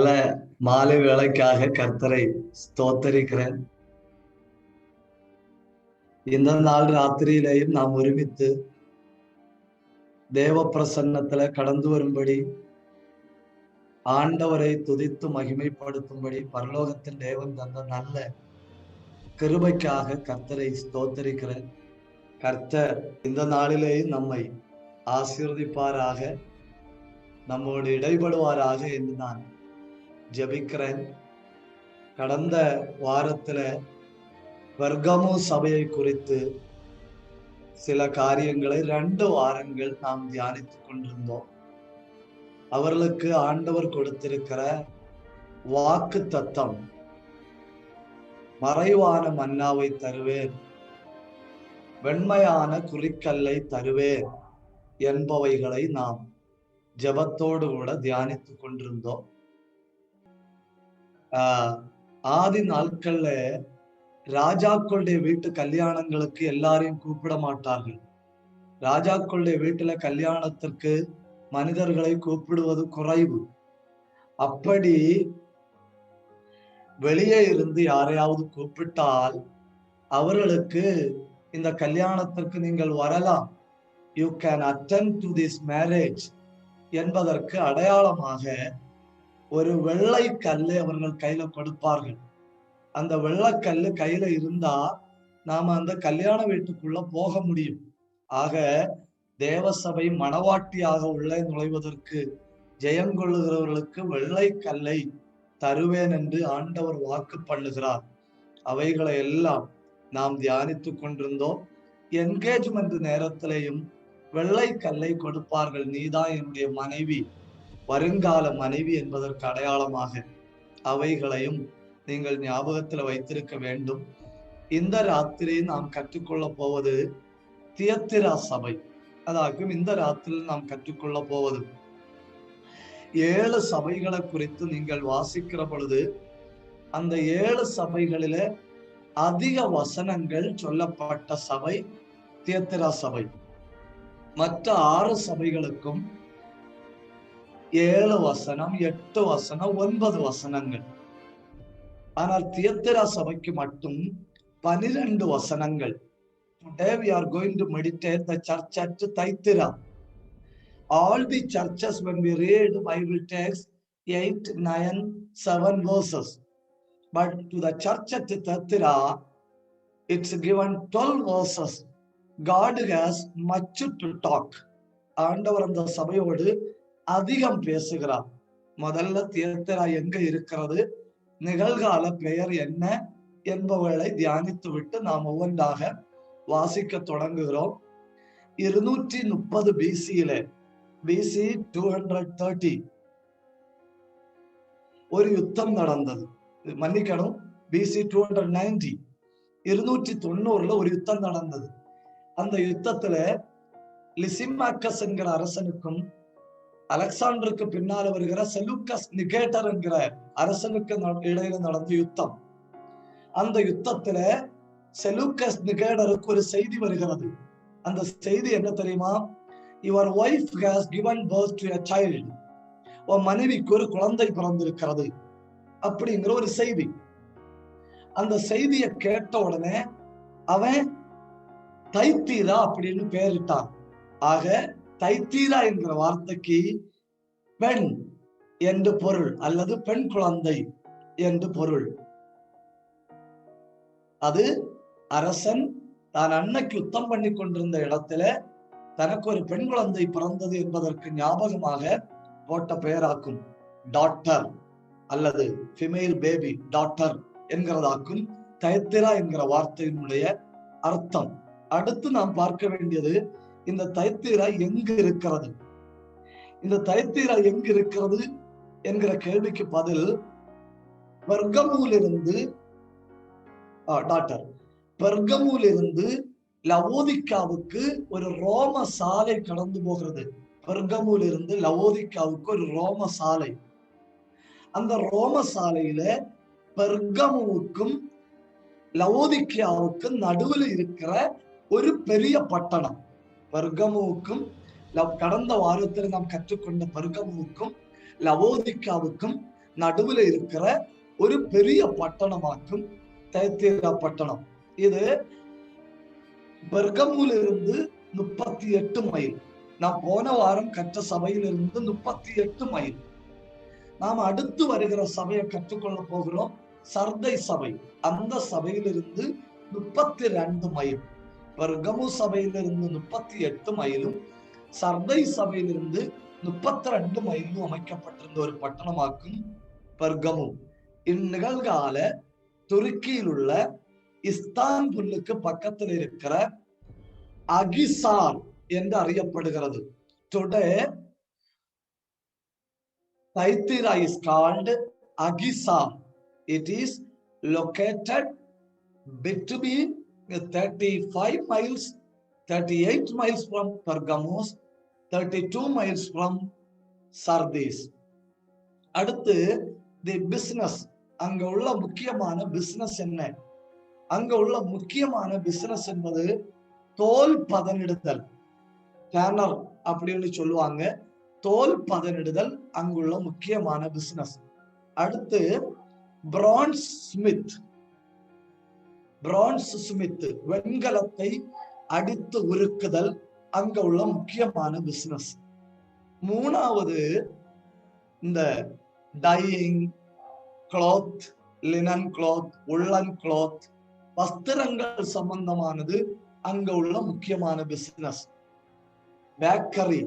நல்ல மாலை வேளைக்காக கர்த்தரை ஸ்தோத்தரிக்கிறேன். இந்த நாள் ராத்திரியிலேயும் நாம் ஒருமித்து தேவ பிரசன்னத்துல கடந்து வரும்படி, ஆண்டவரை துதித்து மகிமைப்படுத்தும்படி பரலோகத்தின் தேவன் தந்த நல்ல கிருபைக்காக கர்த்தரை ஸ்தோத்தரிக்கிறேன். கர்த்தர் இந்த நாளிலேயும் நம்மை ஆசீர்வதிப்பாராக, நம்மோடு இடைபடுவாராக என்று நான் ஜெபிக்கிறேன். கடந்த வாரத்துல பெர்கமு சபையை குறித்து சில காரியங்களை 2 வாரங்கள் நாம் தியானித்துக் கொண்டிருந்தோம். அவர்களுக்கு ஆண்டவர் கொடுத்திருக்கிற வாக்கு தத்தம், மறைவான மன்னாவை தருவேன், வெண்மையான குறிக்கல்லை தருவேன் என்பவைகளை நாம் ஜெபத்தோடு கூட தியானித்துக் கொண்டிருந்தோம். ஆதி நாட்கள்ல ராஜாக்களுடைய வீட்டு கல்யாணங்களுக்கு எல்லாரையும் கூப்பிட மாட்டார்கள். ராஜாக்களுடைய வீட்டுல கல்யாணத்திற்கு மனிதர்களை கூப்பிடுவது குறைவு. அப்படி வெளியே இருந்து யாரையாவது கூப்பிட்டால் அவர்களுக்கு இந்த கல்யாணத்திற்கு நீங்கள் வரலாம், you can attend to this marriage என்பதற்கு அடையாளமாக ஒரு வெள்ளை கல்லை அவர்கள் கையில கொடுப்பார்கள். அந்த வெள்ளக்கல்லு கையில இருந்தா நாம அந்த கல்யாண வீட்டுக்குள்ள போக முடியும். ஆக தேவசபை மணவாட்டியாக உள்ளே நுழைவதற்கு ஜெயங்கொள்ளுகிறவர்களுக்கு வெள்ளை கல்லை தருவேன் என்று ஆண்டவர் வாக்கு பண்ணுகிறார். அவைகளை எல்லாம் நாம் தியானித்துக் கொண்டிருந்தோம். என்கேஜ்மெண்ட் நேரத்திலையும் வெள்ளை கல்லை கொடுப்பார்கள். நீதான் என்னுடைய மனைவி, வருங்கால மனைவி என்பதற்கு அடையாளமாக. அவைகளையும் நீங்கள் ஞாபகத்துல வைத்திருக்க வேண்டும். இந்த ராத்திரி நாம் கற்றுக்கொள்ள போவது தியத்திரா சபை. அதாகும் இந்த ராத்திரி நாம் கற்றுக்கொள்ள போவது 7 சபைகளை குறித்து நீங்கள் வாசிக்கிற பொழுது அந்த 7 சபைகளில அதிக வசனங்கள் சொல்லப்பட்ட சபை தியத்திரா சபை. மற்ற 6 சபைகளுக்கும் 7 வசனம், 8 வசனம், 9 வசனங்கள். ஆனால் தியத்திரா சபைக்கு மட்டும் 12 வசனங்கள். Today we are going to meditate the church at Thyatira. All the churches, when we read Bible text, 8, 9, 7 verses. But to the church at Thyatira, it's given 12 verses. God has much to talk. ஆண்டவர் அந்த சபையோடு அதிகம் பேசுகிறார். முதல்ல தியத்திரா எங்க இருக்கிறது, நிகழ்கால பெயர் என்ன என்பவர்களை தியானித்து விட்டு நாம் ஒவ்வொன்றாக வாசிக்க தொடங்குகிறோம். 230 BC-ல, BC 230 ஒரு யுத்தம் நடந்தது. மன்னிக்கணும், BC 290 290ல ஒரு யுத்தம் நடந்தது. அந்த யுத்தத்துல லிசிமாக்கஸ் என்கிற அரசனுக்கும் அலெக்சாண்டருக்கு பின்னால வருகிற செலூக்கஸ் நிகேட்டர் என்கிற அரசனுக்கு இடையில நடந்த யுத்தம். அந்த யுத்தத்துல செலூக்கஸ் நிகேட்டருக்கு ஒரு செய்தி வருகிறது. அந்த செய்தி என்ன தெரியுமா? Your wife has given birth to a child. உன் மனைவிக்கு ஒரு குழந்தை பிறந்திருக்கிறது அப்படிங்கிற ஒரு செய்தி. அந்த செய்தியை கேட்ட உடனே அவன் தைத்தீரா அப்படின்னு பெயரிட்டான். ஆக தைத்தீரா என்கிற வார்த்தைக்கு பெண் என்று பொருள், அல்லது பெண் குழந்தை என்று பொருள். அது அரசன் தான் அன்னைக்கு யுத்தம் பண்ணி கொண்டிருந்த இடத்துல தனக்கு ஒரு பெண் குழந்தை பிறந்தது என்பதற்கு ஞாபகமாக போட்ட பெயராக்கும். டாக்டர் அல்லது ஃபிமேல் பேபி, டாக்டர் என்கிறதாக்கும் தைத்திரா என்கிற வார்த்தையினுடைய அர்த்தம். அடுத்து நாம் பார்க்க வேண்டியது, இந்த தைத்திரா எங்கு இருக்கிறது? இந்த தைத்திரா எங்கு இருக்கிறது என்கிற கேள்விக்கு பதில், பெர்கமுலிருந்து பெர்கமுலிருந்து லவோதிக்காவுக்கு ஒரு ரோம சாலை கடந்து போகிறது. பெர்கமுலிருந்து லவோதிக்காவுக்கு ஒரு ரோம சாலை. அந்த ரோம சாலையில பெர்கமுவுக்கும் லவோதிக்காவுக்கும் நடுவில் இருக்கிற ஒரு பெரிய பட்டணம். பெர்கமுவுக்கும் கடந்த வாரத்தில் நாம் கற்றுக்கொண்ட பெர்கமுவுக்கும் லவோதிக்காவுக்கும் நடுவுல இருக்கிற ஒரு பெரிய பட்டணமாக்கும் தயத்தீரா பட்டணம். இது பெர்கமுல இருந்து 38 மைல். நான் போன வாரம் கற்ற சபையிலிருந்து 38 மைல். நாம் அடுத்து வருகிற சபையை கற்றுக்கொள்ள போகிறோம், சர்தை சபை. அந்த சபையிலிருந்து 32 மைல். பெர்கமு சபையிலிருந்து 38 மைலும் சர்தை சபையிலிருந்து 32 மைலும் அமைக்கப்பட்டிருந்த ஒரு பட்டணமாக்கும் பெர்கமு. இந்நிகழ்கால துருக்கியில் உள்ள இஸ்தான்புல்லுக்கு பக்கத்தில் இருக்கிற அகிசார் என்று அறியப்படுகிறது. Today Thyatira is called Agisar. It is located between 35 miles, 38 miles from Pergamos, 32 miles from Sardis. அடுத்து தி பிசினஸ். அங்க உள்ள முக்கியமான பிசினஸ் என்ன? அங்க உள்ள முக்கியமான பிசினஸ் என்பது தோல் பதனிடுதல், டேனர் அப்படின்னு சொல்லுவாங்க. தோல் பதனிடுதல் அங்குள்ள முக்கியமான பிசினஸ். அடுத்து பிரான்ஸ் ஸ்மித். பிரான்ஸ் ஸ்மித் வெண்கலத்தை அடித்து உருக்குதல் அங்க உள்ள முக்கியமான பிசினஸ். மூணாவது இந்த dyeing cloth, linen cloth, woollen cloth, வஸ்திரங்கள் சம்பந்தமானது அங்க உள்ள முக்கியமான பிசினஸ். பேக்கரி,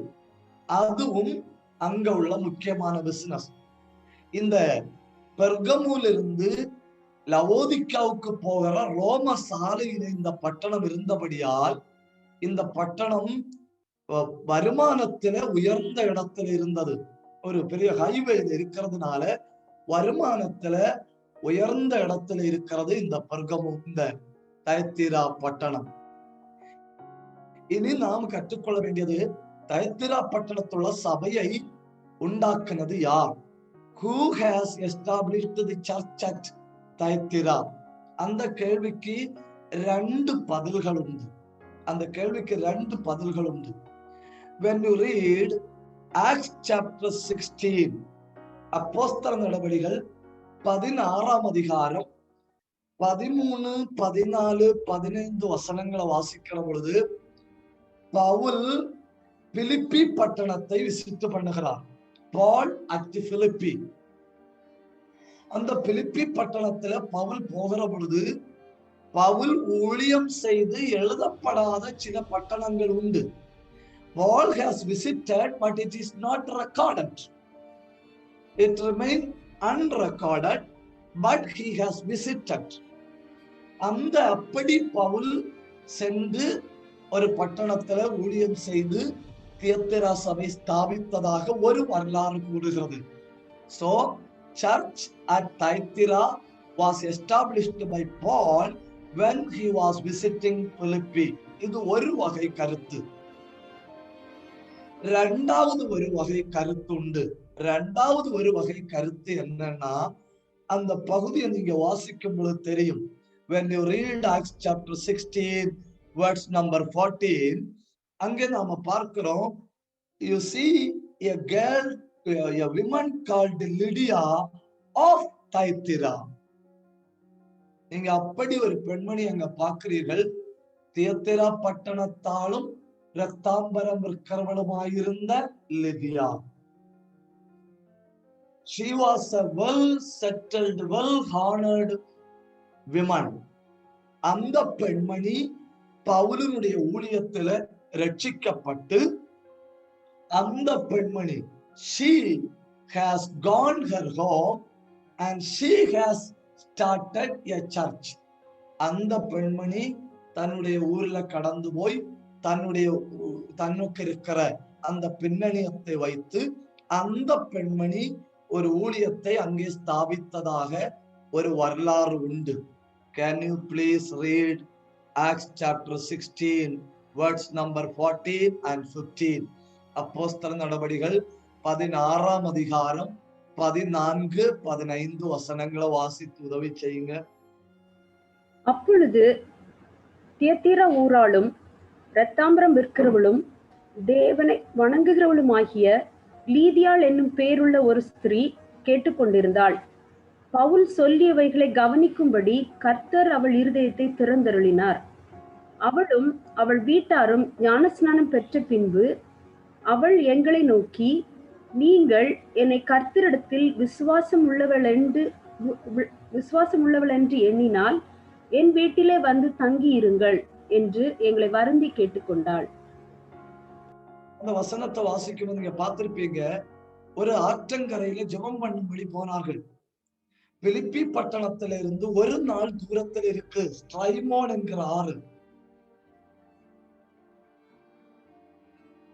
அதுவும் அங்க உள்ள முக்கியமான பிசினஸ். இந்த பெர்கமுலிருந்து லவோதிக்காவுக்கு போகிற ரோம சாலையில் இந்த பட்டணம் இருந்தபடியால் இந்த பட்டணம் வருமானத்தில உயர்ந்த இடத்துல இருந்தது. ஒரு பெரிய ஹைவே இருக்கிறதுனால வருமானத்துல உயர்ந்த இடத்துல இருக்கிறது இந்த பெர்கமு, இந்த தயத்தீரா பட்டணம். இனி நாம் கற்றுக்கொள்ள வேண்டியது, தயத்தீரா பட்டணத்துள்ள சபையை உண்டாக்குனது யார்? Who has established the church at Thyatira? அந்த கேள்விக்கு 2 பதில்கள் உண்டு. அந்த கேள்விக்கு 2 பதில்கள் உண்டு. When you read Acts chapter 16, அப்போஸ்தல நடவடிகள் 16ஆம் அதிகாரம் 13, 14, 15 வசனங்களை வாசிக்கிற பொழுது பவுல் பிலிப்பி பட்டணத்தை விசிட் பண்ணுகிறார். பால் அட் பிலிப்பி. அந்த பிலிப்பி பட்டணத்துல பவுல் போகிற பொழுது பவுல் ஊழியம் செய்து எழுதப்படாத சில பட்டணங்கள் உண்டு. Paul has visited, but it is not recorded. It remains unrecorded, but he has visited. அந்த அப்படி பவுல் சென்று ஒரு பட்டணத்துல ஊழியம் செய்து தியத்தீரா சபை ஸ்தாபித்ததாக ஒரு வரலாறு கூறுகிறது. So, church at Thyatira was established by Paul when he was visiting Philippi. இது ஒரு வகை கருத்து. ரெண்டாவது ஒரு வகை கருத்து உண்டு. ரெண்டாவது ஒரு வகை கருத்து என்னன்னா, அந்த பகுதியை நீங்க வாசிக்கும் பொழுது தெரியும். When you read Acts chapter 16 verse number 14, அங்கே நாம பார்க்கிறோம், you see a girl, a woman called Lydia of Thyatira. நீங்க அப்படி ஒரு பெண்மணி அங்க பார்க்கிறீர்கள். தியத்தீரா பட்டணத்தாலும் இரத்தாம்பரம் இருக்கிறவளுமாயிருந்த லிதியா. She was a well settled, well honored woman. அந்த பெண்மணி பவுலினுடைய ஊழியத்துல ரட்சிக்கப்பட்டு அந்த பெண்மணி she has gone her home and she has started a church. அந்த பெண்மணி தன்னுடைய ஊர்ல கடந்து போய் தன்னுக்கு இருக்கிற அந்த பின்னணியத்தை வைத்து அந்த பெண்மணி ஒரு ஊழியத்தை அங்கே ஸ்தாபித்ததாக ஒரு வரலாறு உண்டு. Can you please read Acts chapter 16 verse number 14 and 15? அப்போஸ்தல நடவடிகள் 16ஆம் அதிகாரம் 14, 15 வசனங்களை வாசித்து உதவி செய்யுங்க. அப்பொழுது தியத்தீரா ஊராளும் இரத்தாம்பரம் விற்கிறவளும் தேவனை வணங்குகிறவளுமாகிய லீதியாள் என்னும் பேருள்ள ஒரு ஸ்திரீ கேட்டுக்கொண்டிருந்தாள். பவுல் சொல்லியவைகளை கவனிக்கும்படி கர்த்தர் அவள் இருதயத்தை திறந்தருளினார். அவளும் அவள் வீட்டாரும் ஞானஸ்நானம் பெற்ற பின்பு அவள் எங்களை நோக்கி, நீங்கள் என்னை கர்த்தரிடத்தில் விசுவாசமுள்ளவள் என்று எண்ணினால் என் வீட்டிலே வந்து தங்கியிருங்கள் என்று எங்களை வருந்தி கேட்டுக்கொண்டாள். அந்த வசனத்தை வாசிக்கும் நீங்க பார்த்திருப்பீங்க. ஒரு ஆற்றங்கரையில ஜெபம் பண்ணும்படி போனார்கள். பிலிப்பி பட்டணத்தில இருந்து ஒரு நாள் தூரத்தில் இருக்கு ஸ்ட்ரைமோன் என்கிற ஆறு.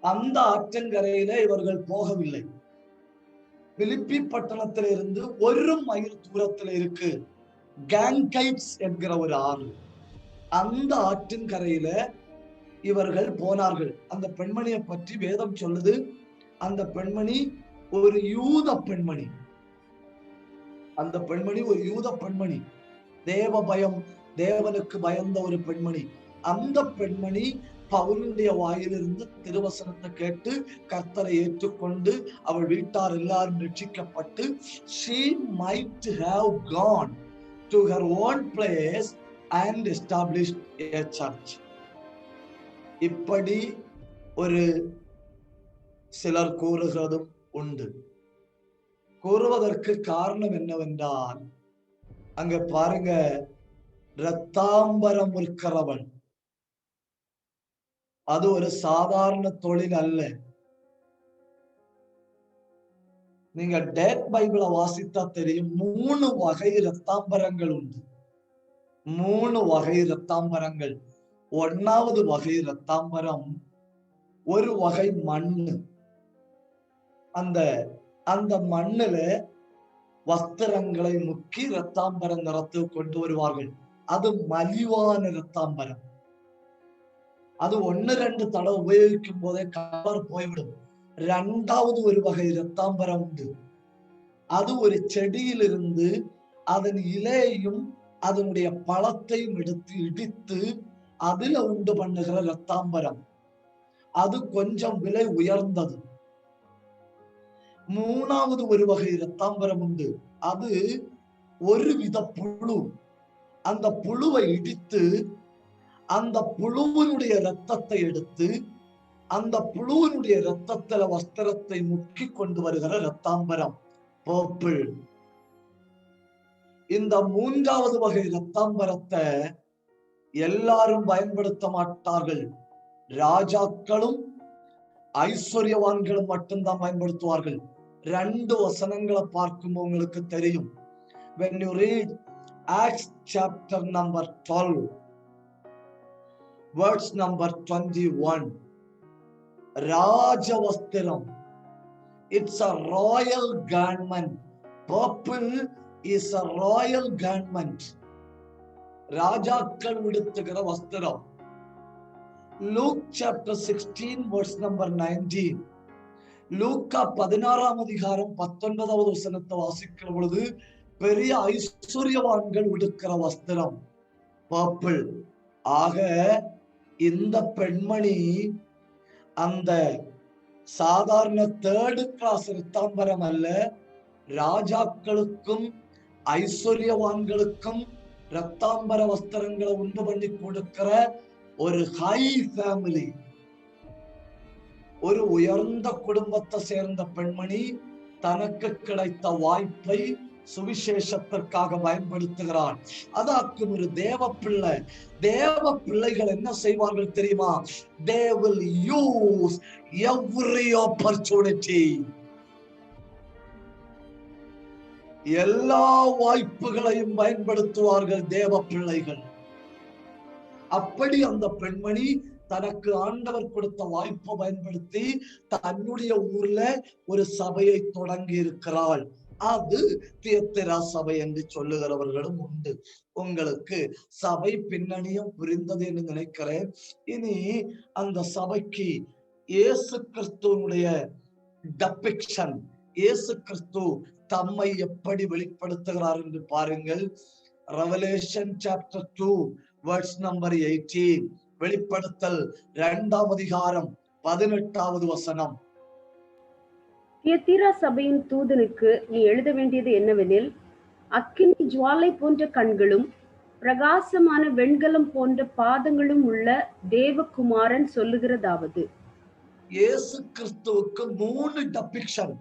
அந்த ஆற்றங்கரையில இவர்கள் போகவில்லை. பிலிப்பி பட்டணத்திலிருந்து 1 மைல் தூரத்தில் இருக்கு கேங்கைட்ஸ் என்கிற ஒரு ஆறு. அந்த ஆற்றின் கரையில இவர்கள் போனார்கள். அந்த பெண்மணியை பற்றி வேதம் சொல்லுது, அந்த பெண்மணி ஒரு யூத பெண்மணி. அந்த பெண்மணி ஒரு யூத பெண்மணி, தேவ பயம், தேவனுக்கு பயந்த ஒரு பெண்மணி. அந்த பெண்மணி பவுலுடைய வாயிலிருந்து திருவசனத்தை கேட்டு கர்த்தரை ஏற்றுக்கொண்டு அவள் வீட்டார் எல்லாரும் ரட்சிக்கப்பட்டு she might have gone to her own place and established a church. இப்படி ஒரு சிலர் கூறுகிறதும் உண்டு. கூறுவதற்கு காரணம் என்னவென்றால், அங்க பாருங்க, இரத்தாம்பரம் விற்கிறவன் அது ஒரு சாதாரண தொழில் அல்ல. நீங்க டேட் பைபிளை வாசித்தா தெரியும், 3 வகை இரத்தாம்பரங்கள் உண்டு. 3 வகை இரத்தாம்பரங்கள். 1வது வகை இரத்தாம்பரம் ஒரு வகை மண்ணு. அந்த மண்ணுல வஸ்திரங்களை முக்கி இரத்தாம்பரம் நிறத்து கொண்டு வருவார்கள். அது மலிவான இரத்தாம்பரம். அது 1-2 தடவை உபயோகிக்கும் போதே கலர் போய்விடும். 2வது ஒரு வகை இரத்தாம்பரம் உண்டு. அது ஒரு செடியிலிருந்து அதன் இலையையும் அதனுடைய பழத்தையும் எடுத்து இடித்து அதுல உண்டு பண்ணுகிற இரத்தாம்பரம். அது கொஞ்சம் விலை உயர்ந்தது. 3வது ஒரு வகை இரத்தாம்பரம் உண்டு. அது ஒரு வித புழு. அந்த புழுவை இடித்து அந்த புழுவினுடைய இரத்தத்தை எடுத்து அந்த புழுவினுடைய இரத்தத்துல வஸ்திரத்தை முக்கி கொண்டு வருகிற இரத்தாம்பரம் பர்பிள். இந்த 3வது வகை இரத்தாம்பரத்தை எல்லாரும் பயன்படுத்த மாட்டார்கள். ராஜாக்களும் ஐஸ்வர்யவான்களும் மட்டும்தான் பயன்படுத்துவார்கள். 2 வசனங்களை பார்க்கும் உங்களுக்கு தெரியும். When you read Acts chapter number 12 verse number 21, ராஜவஸ்திரம், it's a royal garment. Purple is a royal garment. ராஜாக்கள் உடுத்துகிற வஸ்திரம். Luke chapter 16 verse number 19. லூக்கா 16ஆம் அதிகாரம் 19வது வசனத்தை வாசிக்கிற பொழுது, பெரிய ஐஸ்வர்யவான்கள் உடுக்கிற வஸ்திரம் பர்பிள். ஆக இந்த பெண்மணி அந்த சாதாரண 3rd class இரத்தாம்பரம் அல்ல, ராஜாக்களுக்கும் ஐஸ்வர்யவான்களுக்கும் இரத்தாம்பர வஸ்திரங்களை உண்டு பண்ணி கொடுக்கிற ஒரு ஹை ஃபேமிலி, ஒரு உயர்ந்த குடும்பத்தை சேர்ந்த பெண்மணி தனக்கு கிடைத்த வாய்ப்பை சுவிசேஷத்திற்காக பயன்படுத்துகிறார். அதாக்கும் ஒரு தேவ பிள்ளை. தேவ பிள்ளைகள் என்ன செய்வார்கள் தெரியுமா? They will use every opportunity. எல்லா வாய்ப்புகளையும் பயன்படுத்துவார்கள் தேவ பிள்ளைகள். அப்படி அந்த பெண்மணி தனக்கு ஆண்டவர் கொடுத்த வாய்ப்பை பயன்படுத்தி தன்னுடைய ஊர்ல ஒரு சபையை தொடங்கி இருக்கிறாள். அது தியத்திரா சபை என்று சொல்லுகிறவர்களும் உண்டு. உங்களுக்கு சபை பின்னணியும் புரிந்தது என்று நினைக்கிறேன். இனி அந்த சபைக்கு இயேசு கிறிஸ்துவனுடைய டெபிக்ஷன், இயேசு கிறிஸ்து தம்மை எப்படி வெளிப்படுத்துகிறார் என்று பாருங்கள். Revelation chapter 2 verse number 18. வெளிப்படுத்தல் 2ஆம் அதிகாரம் 18வது வசனம். தியத்தீரா சபையின் தூதனுக்கு நீ எழுத வேண்டியது என்னவெனில், அக்கினி ஜுவாலை போன்ற கண்களும் பிரகாசமான வெண்கலம் போன்ற பாதங்களும் உள்ள தேவகுமாரன் சொல்லுகிறதாவது, இயேசு கிறிஸ்துவுக்கு 3 டெபிக்ஷன்,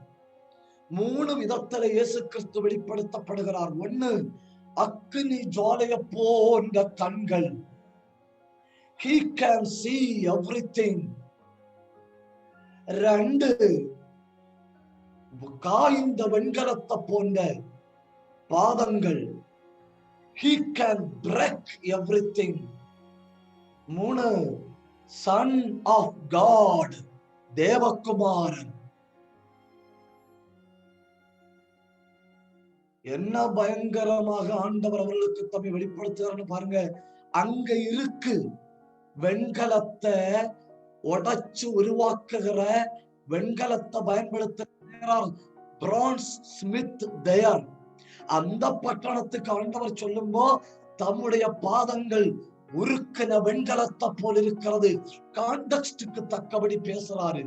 3 விதத்துல இயேசு கிறிஸ்து வெளிப்படுத்தப்படுகிறார். ஒண்ணு, அக்கினி ஜுவாலைய போன்ற கண்கள். He can see everything. 2, காய்ந்த வெண்கலத்தை போன்ற பாதங்கள். He can break everything. 3, Son of God, தேவகுமாரன். என்ன பயங்கரமாக ஆண்டவர் அவர்களுக்கு தம்மை வெளிப்படுத்துகிறார்னு பாருங்க. அங்க இருக்கு வெண்கலத்தை உடைச்சு உருவாக்குகிற வெண்கலத்தை பயன்படுத்துகிறார் பிரான்ஸ் ஸ்மித் தயார். அந்த பட்டணத்துக்கு ஆண்டவர் சொல்லும்போ தம்முடைய பாதங்கள் உருக்கின வெண்கலத்தை போல் இருக்கிறது. கான்டெக்ஸ்டுக்கு தக்கபடி பேசுறாரு.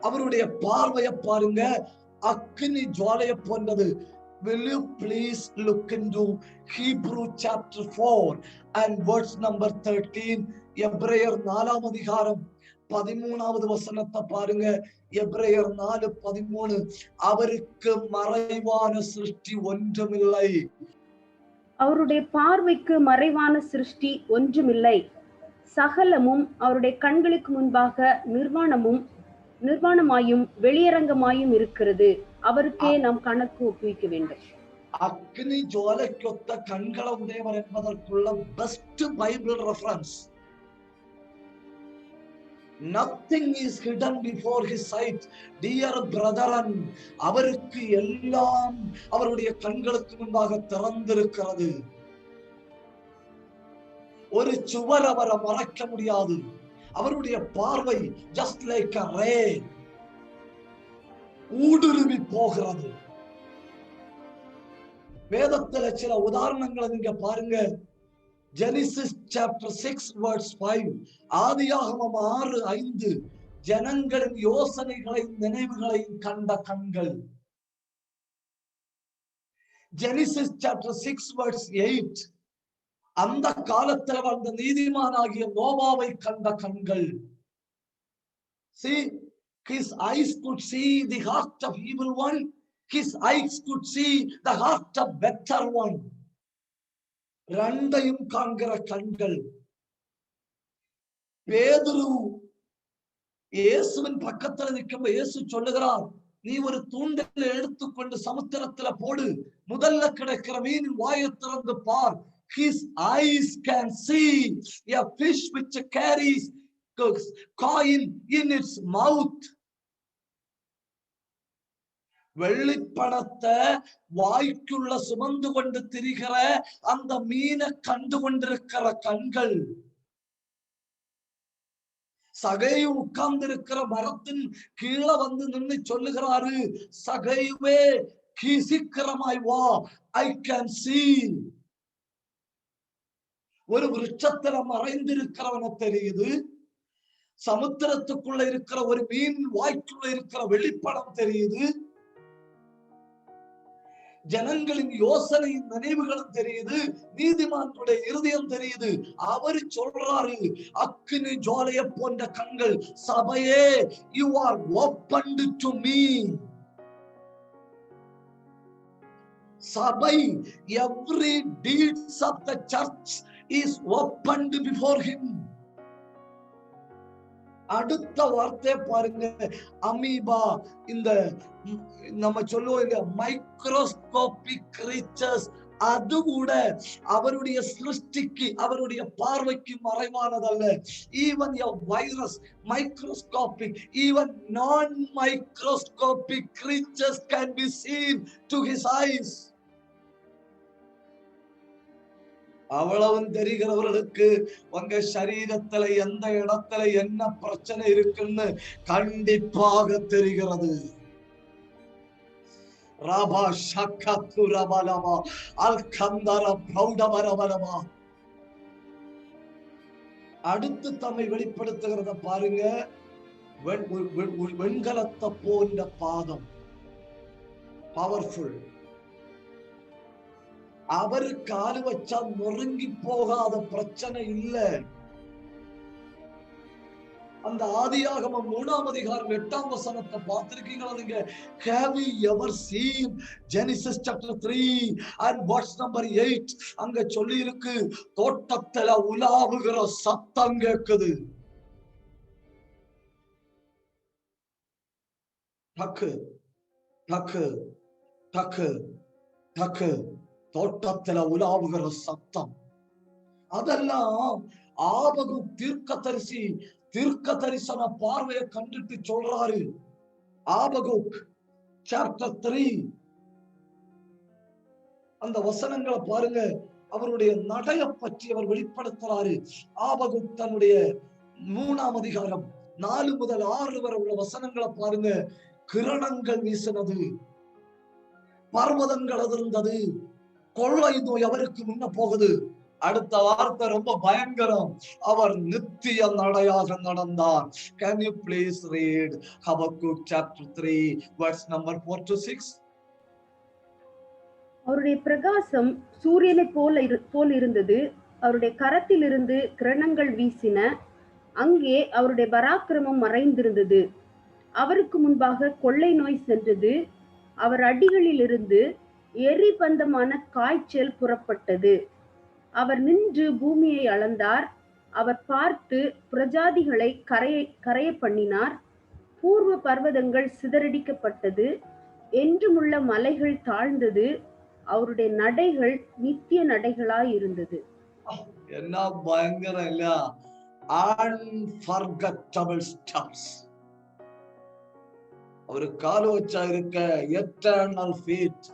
அவருடைய பார்வையை பாருங்க, அக்கினி ஜுவாலைய போன்றது. Will you please look into Hebrew chapter 4 and verse number 13? எபிரேயர் 4ஆம் அதிகாரம் 13வது வசனத்தை பாருங்க. எபிரேயர் 4:13. அவருக்கு மறைவான சிருஷ்டி ஒன்றுமில்லை. அவருடைய பார்வைக்கு மறைவான சிருஷ்டி ஒன்றுமில்லை. சகலமும் அவருடைய கண்களுக்கு முன்பாக நிர்வாணமாயும் வெளியரங்கமாயும் இருக்கிறது. அவருக்கே நாம் கணக்கு ஒப்புவிக்க வேண்டும். அக்னி ஜுவாலைக்கொத்த கண்கள உடையவர் என்பதற்குள்ள best Bible reference. Nothing is hidden before his sight. Dear brethren, அவருக்கு எல்லாம் அவருடைய கண்களுக்கு முன்பாக திறந்திருக்கிறது. ஒரு சுவர் அவரை மறைக்க முடியாது. அவருடைய பார்வை just like a ray, ஊடுருவி போகிறது. வேதத்துல சில உதாரணங்களை நீங்க பாருங்க. Genesis chapter 6 verse 5, ஆதியாகமம் 6:5, ஜனங்களின் யோசனைகளையும் நினைவுகளையும் கண்ட கண்கள். Genesis chapter 6 verse 8, அந்த காலத்தில் வாழ்ந்த நீதிமானாகிய நோவாவை கண்ட கண்கள். See, his eyes could see the heart of evil one, his eyes could see the heart of better one. ரெண்டையும் காண்கிற கண்கள். பேதுரு இயேசுவின் பக்கத்துல நிற்கும் இயேசு சொல்லுகிறார், நீ ஒரு தூண்டில் எடுத்துக்கொண்டு சமுத்திரத்துல போடு, முதல்ல கிடைக்கிற மீனின் வாயை திறந்து பார். His eyes can see a fish which carries coin in its mouth. வெள்ளிப்பணத்தை வாய்க்குள்ள சுமந்து கொண்டு திரிகிற அந்த மீனை கண்டு கொண்டிருக்கிற கண்கள். சகையு உட்கார்ந்திருக்கிற மரத்தின் கீழே வந்து நின்று சொல்லுகிறாரு, சகையுவே சீக்கிரமாய் வா, I can see. ஒரு விருட்சத்துல மறைந்திருக்கிறவன தெரியுது, சமுத்திரத்துக்குள்ள இருக்கிற ஒரு மீன் வாய்க்குள்ள இருக்கிற வெளிப்படம் தெரியுது, ஜனங்களின் யோசனையின் நினைவுகளும் தெரியுது, நீதிமானுடைய இருதயம் தெரியுது. அவரு சொல்றாரு, அக்கினி ஜுவாலைய போன்ற கண்கள். சபையே, you are opened to me. சபை, every deeds of the church is opened before him. அடுத்த வார்த்தை பாருங்க, அமீபா. இந்த நம்ம சொல்லுவோம் மைக்ரோஸ்கோபிக் கிரீச்சர்ஸ், அது கூட அவருடைய சிருஷ்டிக்கு அவருடைய பார்வைக்கு மறைவானதல்ல. Even a virus, microscopic, even non-microscopic creatures can be seen to his eyes. அவ்வளவும் தெரிகிறவர்களுக்கு உங்க சரீரத்துல எந்த இடத்துல என்ன பிரச்சனை இருக்குன்னு கண்டிப்பாக தெரிகிறது. ராபா ஷக்கத்து ரபலவா அல்கந்தர பிரௌடவரவலவா. அடுத்து தம்மை வெளிப்படுத்துகிறத பாருங்க. வெண்கலத்தை போன்ற பாதம், பவர்ஃபுல். அவரு காலு வச்சா நொறுங்கி போகாத பிரச்சனை இல்ல. அந்த ஆதியாகமம் 3ஆம் அதிகாரம் 8ஆம் வசனத்தை பார்த்திருக்கீங்களா நீங்க? Have you ever seen Genesis chapter 3 and verse number 8? அங்க சொல்லி இருக்கு, தோட்டத்துல உலாவுகிற சத்தம் கேக்குது. டக்கு டக்கு டக்கு டக்கு, தோட்டத்துல உலாவுகிற சத்தம். அதெல்லாம் ஆபகு தீர்க்க தரிசன பார்வையை கண்டுட்டு சொல்றாரு. ஆபகுக் சாப்டர் 3 அந்த வசனங்களை பாருங்க. அவருடைய நடைய பற்றி அவர் வெளிப்படுத்துறாரு. ஆபகுக் தன்னுடைய 3ஆம் அதிகாரம் 4 முதல் 6 வரை உள்ள வசனங்களை பாருங்க. கிரணங்கள் வீசினது, பர்வதங்கள் அதிர்ந்தது, கொள்ளை நோய் அவருக்கு முன்ன போகுது. அடுத்த வார்த்தை ரொம்ப பயங்கரம். அவர் நித்திய நடையாக நடந்தார். Can you please read Habakkuk chapter 3 verse number 4 to 6? அவருடைய பிரகாசம் சூரியனை போல் இருந்தது. அவருடைய கரத்திலிருந்து கிரணங்கள் வீசின. அங்கே அவருடைய பராக்கிரமம் மறைந்திருந்தது. அவருக்கு முன்பாக கொள்ளை நோய் சென்றது. அவர் அடிகளிலிருந்து எரிபந்தமான காய்ச்சல் புறப்பட்டது. அவர் நின்று பூமியை அளந்தார். அவர் பார்த்து பிரஜாதிகளை கரைய பண்ணினார். பூர்வ பர்வதங்கள் சிதறடிக்கப்பட்டது. என்றுமுள்ள மலைகள் தாழ்ந்தது. அவருடைய நடைகள் நித்திய நடைகளாய் இருந்தது. என்ன பயங்கரம் இல்ல? Unforgettable steps. ஒரு கால் வச்சா இருக்க எட்டர்னல் ஃபீட்.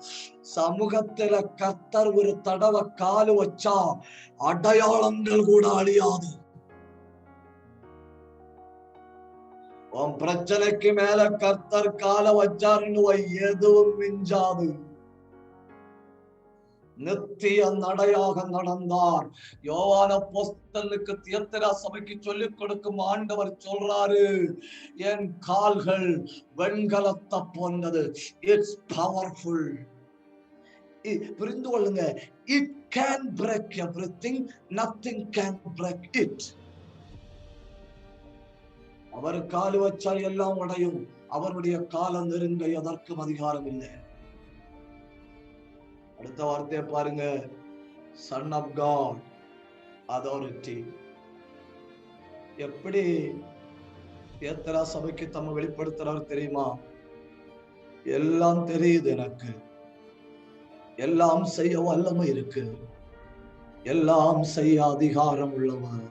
சமூகத்தில கர்த்தர் ஒரு தடவை காலு வச்சா அடையாளங்கள் கூட அழியாது. உன் பிரச்சனைக்கு மேல கர்த்தர் கால வச்சாருன்னு எதுவும் மிஞ்சாது. நித்திய நடையாக நடந்தார். யோவான அப்போஸ்தலனுக்கு தியத்தீரா சபைக்கு சொல்லிக் கொடுக்கும் ஆண்டவர் சொல்றாரு, என் கால்கள் வெண்கலத்தை போன்றது. It's powerful. புரிந்து கொள்ளுங்க. It can break everything, nothing can break it. அவர் கால் வச்சால் எல்லாம் உடையும். அவருடைய காலம் நெருங்க எதற்கும் அதிகாரம் இல்லை. அடுத்த வார்த்தையை பாருங்க. Son of God, authority. எப்படி தியத்தீரா சபைக்கு தம்மை வெளிப்படுத்துறாரு தெரியுமா? எல்லாம் தெரியுது எனக்கு, எல்லாம் செய்ய வல்லமை இருக்கு, எல்லாம் செய்ய அதிகாரம் உள்ளவர்.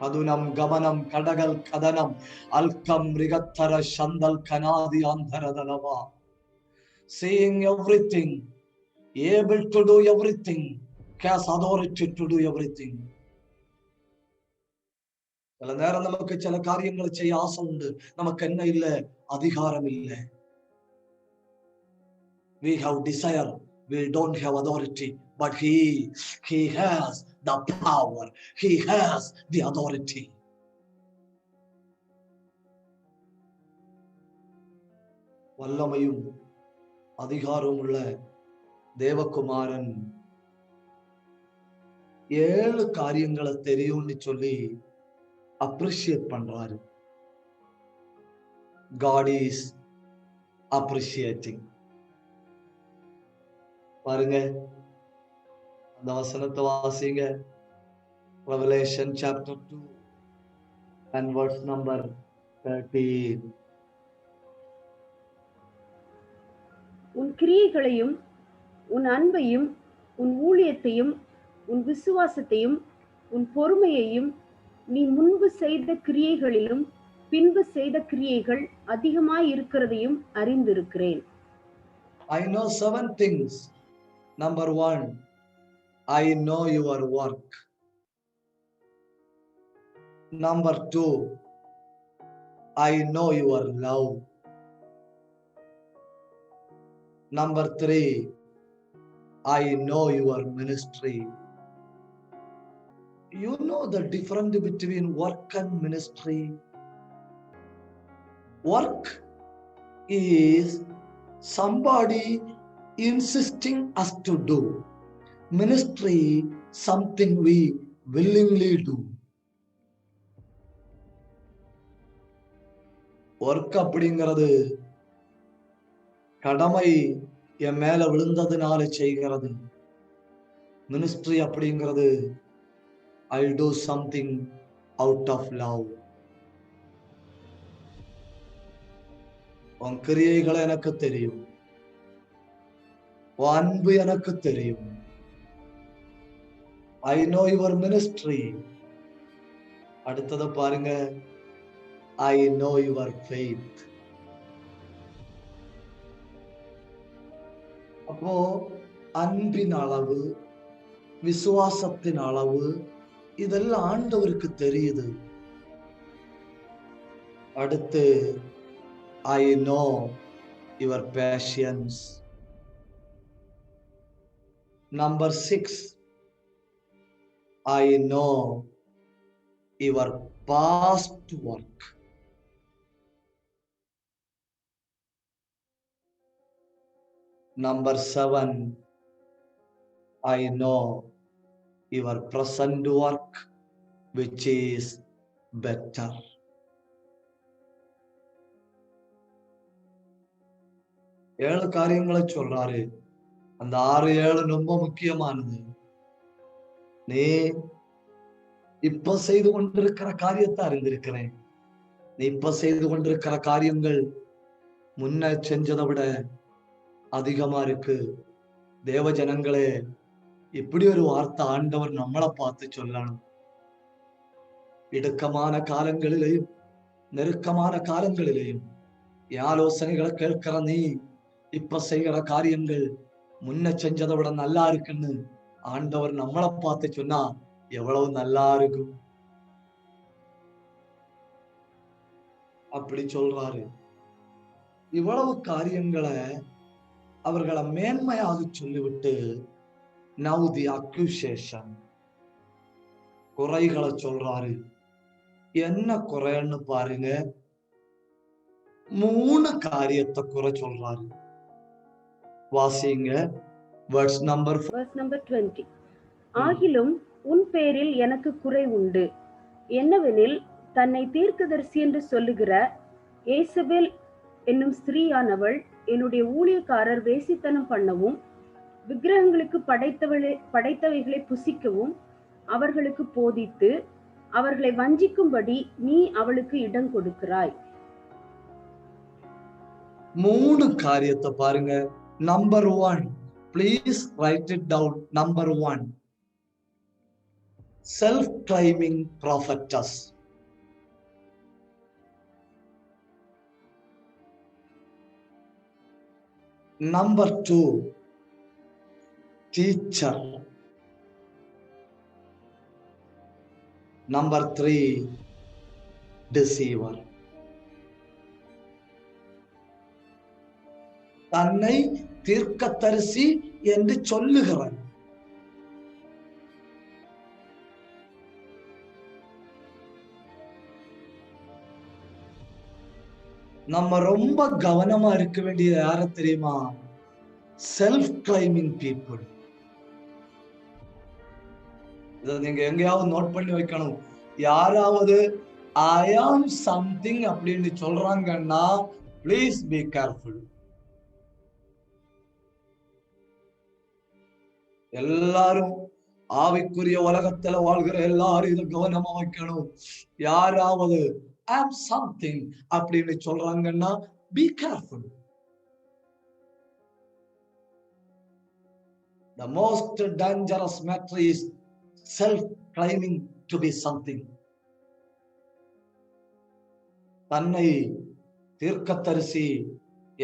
அதுனம் Gamanam கடகல் கதனம் அல்கம் ரிகத்தர Santhal கனாதி அந்தரதனவா. Seeing everything, able to do everything, has authority to do everything. சில நேரம் நமக்கு சில காரியங்களை செய்ய ஆசை உண்டு, நமக்கு என்ன இல்ல? அதிகாரம் இல்லை. We have desire, we don't have authority, but he has the power, he has the authority. வல்லமையும் அதிகாரம் உள்ள தேவகுமாரன் 7 காரியங்களை தெரியும்னு சொல்லி அப்ரிஷியேட் பண்றாரு. God is appreciating. பாருங்க, அந்த வசனத்தை வாசிங்க. Revelation chapter 2 and verse number 13. உன் கிரியைகளையும் உன் அன்பையும் உன் ஊழியத்தையும் உன் விசுவாசத்தையும் உன் பொறுமையையும் நீ முன்பு செய்த கிரியைகளிலும் பின்பு செய்த கிரியைகள் அதிகமாய் இருக்கிறதையும் அறிந்திருக்கிறேன். I know 7 things. Number 1, I know your work. Number 2, I know your love. Number 3, I know your ministry. You know the difference between work and ministry? Work is somebody insisting us to do. Ministry, something we willingly do. Work அப்படிங்கிறது கடமை என் மேல விழுந்ததுனால செய்கிறது. Ministry அப்படிங்கிறது I do something out of love. உன் கிரியைகளை எனக்கு தெரியும், உன் அன்பு எனக்கு தெரியும். I know your ministry. அடுத்தது பாருங்க, I know your faith. அப்போ அன்பின் அளவு, விசுவாசத்தின் அளவு, இதெல்லாம் ஆண்டவருக்கு தெரியுது. அடுத்து I know your patience. Number 6, I know your past work. Number 7, I know your present work, which is better. ஏழு காரியங்களை சொல்றாரு. அந்த 6-7 ரொம்ப முக்கியமானது. நீ இப்ப செய்து கொண்டிருக்கிற காரியத்தை அறிந்திருக்கிறேன். நீ இப்ப செய்து கொண்டிருக்கிற காரியங்கள் முன்ன செஞ்சதை விட அதிகமா இருக்கு. தேவ ஜனங்களே, இப்படி ஒரு வார்த்தை ஆண்டவர் நம்மளை பார்த்து சொல்லணும். இடுக்கமான காலங்களிலேயும் நெருக்கமான காலங்களிலேயும் ஆலோசனைகளை கேட்கிற நீ இப்ப செய்கிற காரியங்கள் முன்ன செஞ்சதை விட நல்லா இருக்குன்னு ஆண்டவர் நம்மளை பார்த்து சொன்னா எவ்வளவு நல்லா இருக்கும். அப்படி சொல்றாரு. இவ்வளவு காரியங்களை அவர்களை மேன்மையாக சொல்லிவிட்டு now the accusation, குறைகளை சொல்றாரு. என்ன குறைன்னு பாருங்க. 3 காரியத்தை குறை சொல்றாரு. வாசிங்க. verse number 20. ஆகிலும் உன் பேரில் எனக்கு குறை உண்டு. என்னவெனில், தன்னை தீர்க்கதரிசி என்று சொல்லுகிற ஏசபேல் என்னும் ஸ்திரீயானவள் என்னுடைய ஊழியக்காரர் வேசித்தனம் பண்ணவும், விக்கிரகங்களுக்கு படைத்தவைகளை புசிக்கவும் அவர்களுக்கு போதித்து அவர்களை வஞ்சிக்கும்படி நீ அவளுக்கு இடம் கொடுக்கிறாய். 3 காரியத்தை பாருங்க. Number 1, please write it down. Number 1, self-claiming prophetess. Number 2, teacher. Number 3, deceiver. தன்னை தீர்க்கதரிசி என்று சொல்லுகிறார். நம்ம ரொம்ப கவனமா இருக்க வேண்டியது யார தெரியுமா? Self claiming people. இதை நீங்க எங்கேயாவது நோட் பண்ணி வைக்கணும். யாராவது ஐ ஆம் சம்திங் அப்படின்னு சொல்றாங்கன்னா ப்ளீஸ் பி கேர்ஃபுல். எல்லாரும் ஆவிக்குரிய உலகத்துல வாழ்கிற எல்லாரும் இதை கவனமா வைக்கணும். யாராவது ஐ ஆம் சம்திங் அப்படின்னு சொல்றாங்கன்னா be careful. The most dangerous matter is self-claiming to be something. தன்னை தீர்க்கதரிசி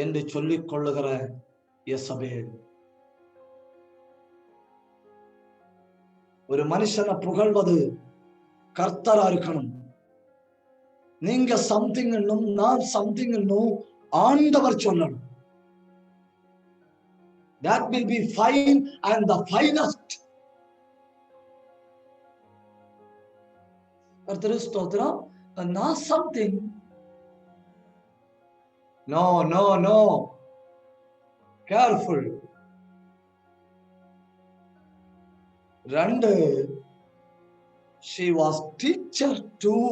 என்று சொல்லிக் கொள்ளுகிற யேசபேல். ஒரு மனுஷனை புகழ்வது கர்த்தரா இருக்கணும். நீங்க சம்திங் என்னும் நான் சம்திங் என்னும் ஆண்டவர் சொல்லணும். That will be fine and the finest. கர்த்தர் ஸ்தோத்திரம். நான் something, No, no, no. Careful. ரெண்டு, she was teacher too.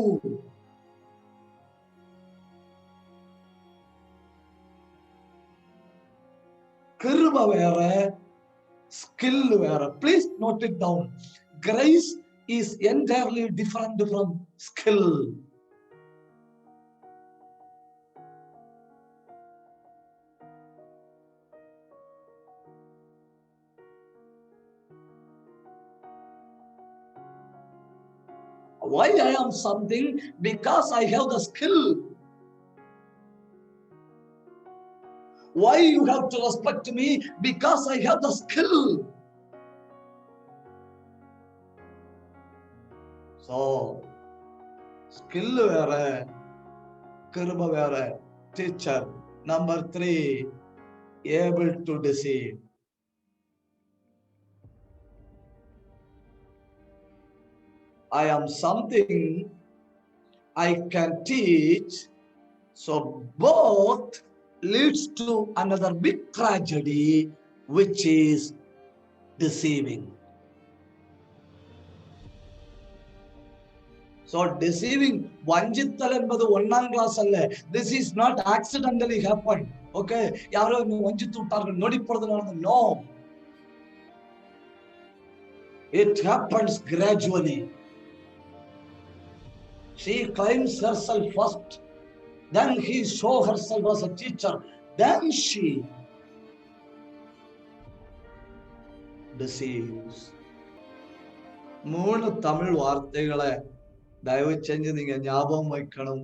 கிருபை வேற, skill வேற. Please note it down. Grace is entirely different from skill. Why I am something? Because I have the skill. Why you have to respect me? Because I have the skill. So, skill வேற, கிருபை வேற. Teacher. Number 3, able to deceive. I am something I can teach. So both leads to another big tragedy, which is deceiving. So deceiving, வஞ்சித்தல் என்பது 1ஆம் class அல்ல. This is not accidentally happened. Okay, யாரோ வஞ்சித்து விட்டார்கள், நொடிப்பொழுது நடந்தது. No. It happens gradually. She claims herself first. Then he shows herself as a teacher. Then she deceives. 3 Tamil வார்த்தைகளை தயவு செஞ்சு நீங்க ஞாபகம் வைக்கணும்.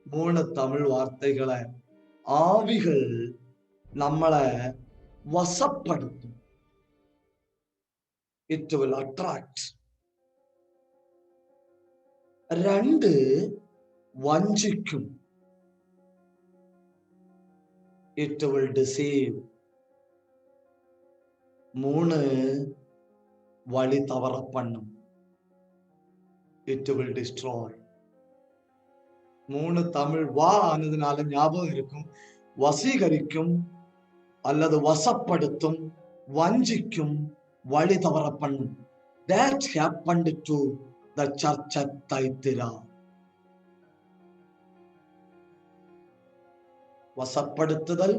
3 தமிழ் வார்த்தைகளை. ஆவிகள் நம்மளை வசப்படுத்தும். It will attract. 2, வஞ்சிக்கும். It will deceive. 3, வழி தவற பண்ணும். It will destroy. 3 தமிழ் வா ஆனதுனால ஞாபகம் இருக்கும். வசீகரிக்கும் அல்லது வசப்படுத்தும், வஞ்சிக்கும், வழி தவற பண்ணும். That happened to the church at Thyatira. வசப்படுத்துதல்,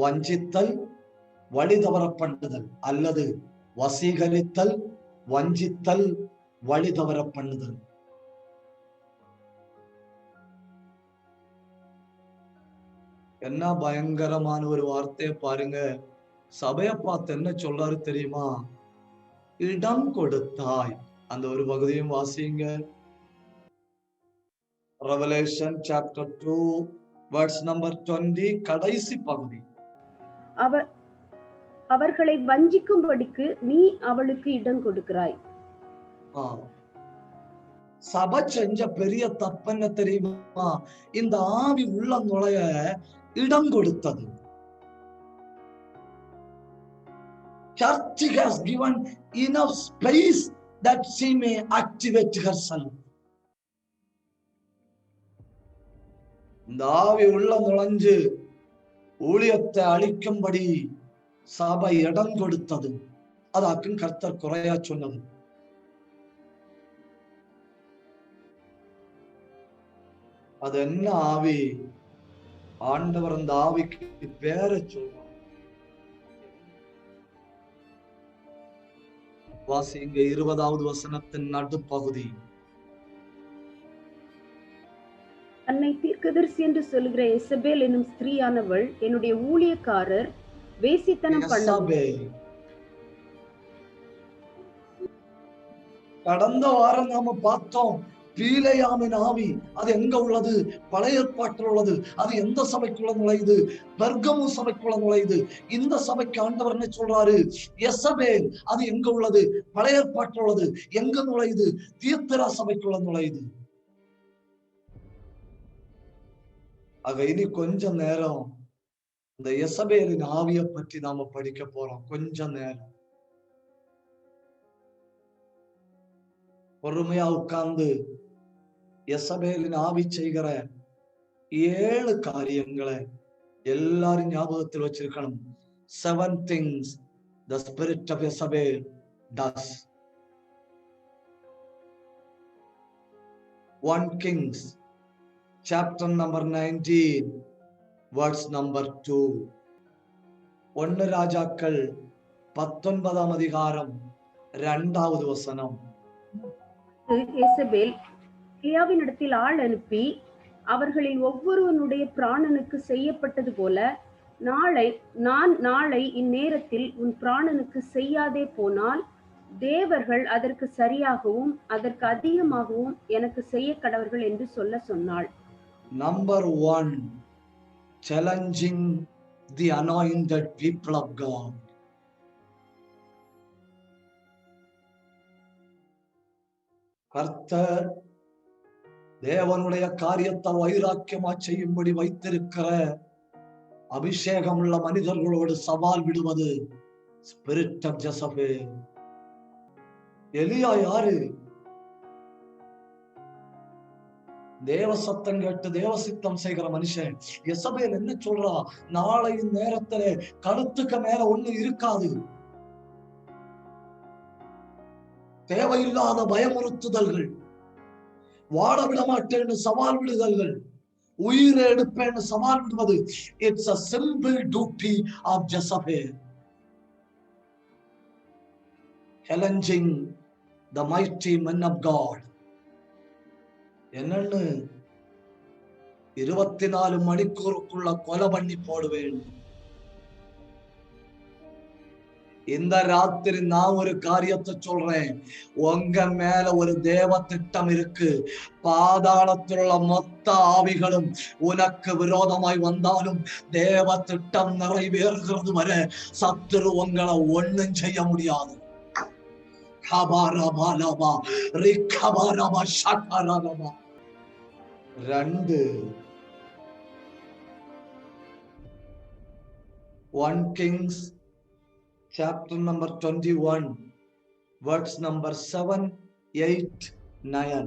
வஞ்சித்தல், வழி தவற பண்ணுதல் அல்லது வசீகரித்தல், வஞ்சித்தல், வழி தவற பண்ணுதல். என்ன பயங்கரமான ஒரு வார்த்தையை பாருங்க. சபையை பார்த்து என்ன சொல்றாரு தெரியுமா? இடம் கொடுத்தாய். அந்த ஒரு பகுதியும் வாசிங்க. Revelation chapter 2 verse number 20, கடைசி பகுதி. அவர்களை வஞ்சிக்கும்படிக்கு நீ அவளுக்கு இடம் கொடுக்கிறாய். சபை செஞ்ச பெரிய தப்பு என்ன தெரியுமா? இந்த ஆவி உள்ள நுழைய இடம் கொடுத்தது. Church has given enough space that she may activate herself. இந்த ஆவி உள்ள நுழைஞ்சு ஊழியத்தை அழிக்கும்படி சபை இடம் கொடுத்தது. அதாக்கும் கர்த்தர் குறையா சொன்னது. அது என்ன ஆவி? ஆண்டவர் அந்த ஆவிக்கு பேரை சொல்றார். வாசிங்க 20வது வசனத்தின் நடுப்பகுதி. அன்னை தீர்க்கதரிசி என்று சொல்லுகிற எசபேல் என்னும் ஸ்திரீயானவள் என்னுடைய ஊழியக்காரர் வேசித்தனம் பண்ண. கடந்த வாரம் நாம பார்த்தோம், பீலையாமின் ஆவி அது எங்க உள்ளது? பழைய ஏற்பாட்டில் உள்ளது. அது எந்த சபைக்குள்ள நுழையுது? பெர்கமு சபைக்குள்ள நுழையுது. இந்த சபைக்கு ஆண்டவர் என்ன சொல்றாரு? எசபேல் அது எங்க உள்ளது? பழைய ஏற்பாட்டில் உள்ளது. எங்க நுழையுது? தியத்திரா சபைக்குள்ள நுழையுது. ஆக இனி கொஞ்ச நேரம் இந்த எசபேலின் ஆவியை பற்றி நாம படிக்க போறோம். கொஞ்ச நேரம் பொறுமையா உட்கார்ந்து எசபேலின் ஆவி செய்கிற 7 காரியங்களை எல்லாரும் ஞாபகத்தில் வச்சிருக்கணும். 7 things the spirit of Jezebel does. 1 Kings chapter number 19 verse number 2. 1 ராஜாக்கள் 19ஆம் அதிகாரம் 2வது வசனம். யேசபேல் எலியாவினிடத்தில் ஆள் அனுப்பி, அவர்களில் ஒவ்வொருவனுடைய பிராணனுக்கு செய்யப்பட்டது போல நாளை இந்நேரத்தில் உன் பிராணனுக்கு செய்யாதே போனால் தேவர்கள் அதற்கு சரியாகவும் அதற்கு அதிகமாகவும் எனக்கு செய்ய கடவர்கள் என்று சொன்னாள். Number 1, challenging the anointed people of God. கர்த்தர் தேவனுடைய காரியத்தை வைராக்கியமா செய்யும்படி வைத்திருக்கிற அபிஷேகம் உள்ள மனிதர்களோடு சவால் விடுவது ஸ்பிரிட் ஆஃப் ஜெசபேல். எலியா யாரு? தேவ சத்தம் கேட்டு தேவ சித்தம் செய்கிற மனுஷன். யெசபேல் என்ன சொல்றா? நாளை நேரத்துல கழுத்துக்கு மேல ஒண்ணு இருக்காது. தேவையில்லாத பயமுறுத்துதல்கள், வாழ விட மாட்டேன்னு சவால் விடுதல்கள், உயிரை எடுப்பேன்னு சவால் விடுவது, it's a simple duty of Jezebel. Challenging the mighty men of God. என்னன்னு 24 மணிக்கூருக்குள்ள கொலை பண்ணி போடுவேன். இந்த ராத்திரி நான் ஒரு காரியத்தை சொல்றேன். உங்க மேல ஒரு தேவ திட்டம் இருக்கு. பாதாளத்தில் உள்ள மொத்த ஆவிகளும் உனக்கு விரோதமாய் வந்தாலும் தேவ திட்டம் நிறைவேறுகிறது வரை சத்துரு உங்களை ஒண்ணும் செய்ய முடியாது. 1 Kings chapter number 21 verse number 7, 8, 9.